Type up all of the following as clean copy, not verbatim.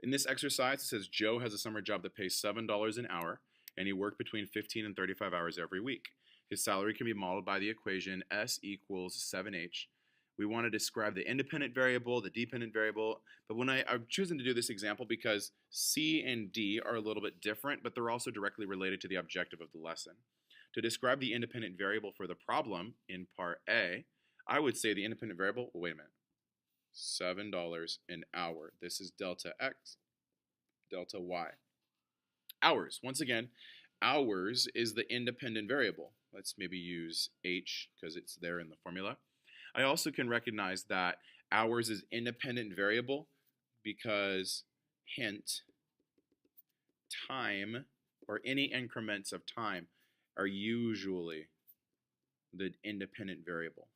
In this exercise, it says Joe has a summer job that pays $7 an hour, and he worked between 15 and 35 hours every week. His salary can be modeled by the equation S equals 7H. We want to describe the independent variable, the dependent variable, but I'm choosing to do this example because C and D are a little bit different, but they're also directly related to the objective of the lesson. To describe the independent variable for the problem in part A, I would say the independent variable, wait a minute, $7 an hour. This is delta X, delta Y. Hours, once again, hours is the independent variable. Let's maybe use H because it's there in the formula. I also can recognize that hours is independent variable because hint, time or any increments of time are usually the independent variable.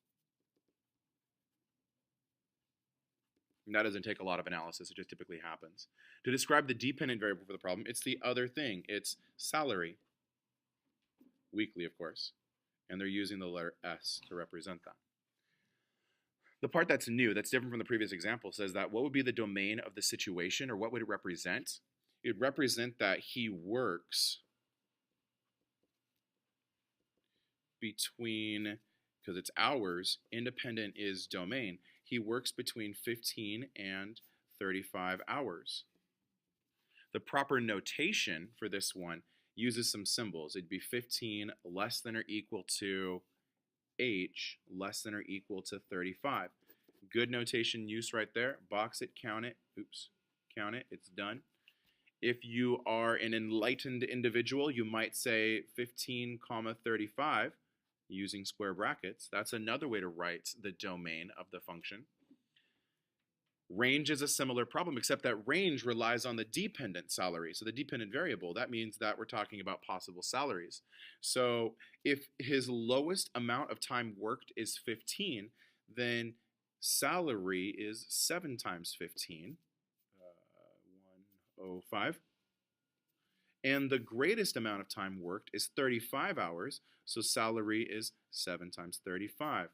And that doesn't take a lot of analysis, it just typically happens. To describe the dependent variable for the problem, it's the other thing. It's salary, weekly of course, and they're using the letter S to represent that. The part that's new, that's different from the previous example, says that what would be the domain of the situation, or what would it represent? It would represent that he works between, because it's hours, independent is domain, he works between 15 and 35 hours. The proper notation for this one uses some symbols. It'd be 15 less than or equal to H less than or equal to 35. Good notation use right there. Box it, count it. Oops, count it. It's done. If you are an enlightened individual, you might say 15, 35 using square brackets. That's another way to write the domain of the function. Range is a similar problem, except that range relies on the dependent salary. So the dependent variable, that means that we're talking about possible salaries. So if his lowest amount of time worked is 15, then salary is 7 times 15, 105. And the greatest amount of time worked is 35 hours, so salary is 7 times 35,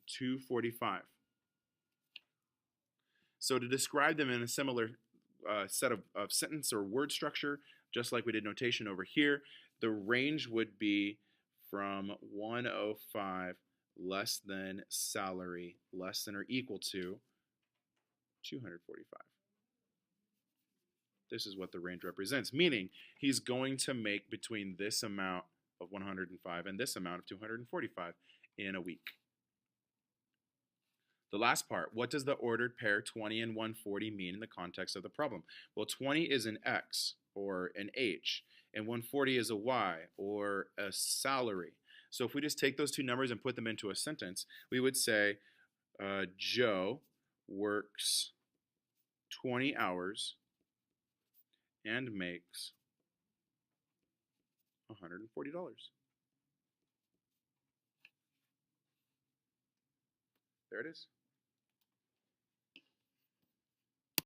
245. So to describe them in a similar set of sentence or word structure, just like we did notation over here, the range would be from 105 less than salary less than or equal to 245. This is what the range represents, meaning he's going to make between this amount of 105 and this amount of 245 in a week. The last part, what does the ordered pair 20 and 140 mean in the context of the problem? Well, 20 is an X or an H, and 140 is a Y or a salary. So if we just take those two numbers and put them into a sentence, we would say Joe works 20 hours and makes $140. There it is.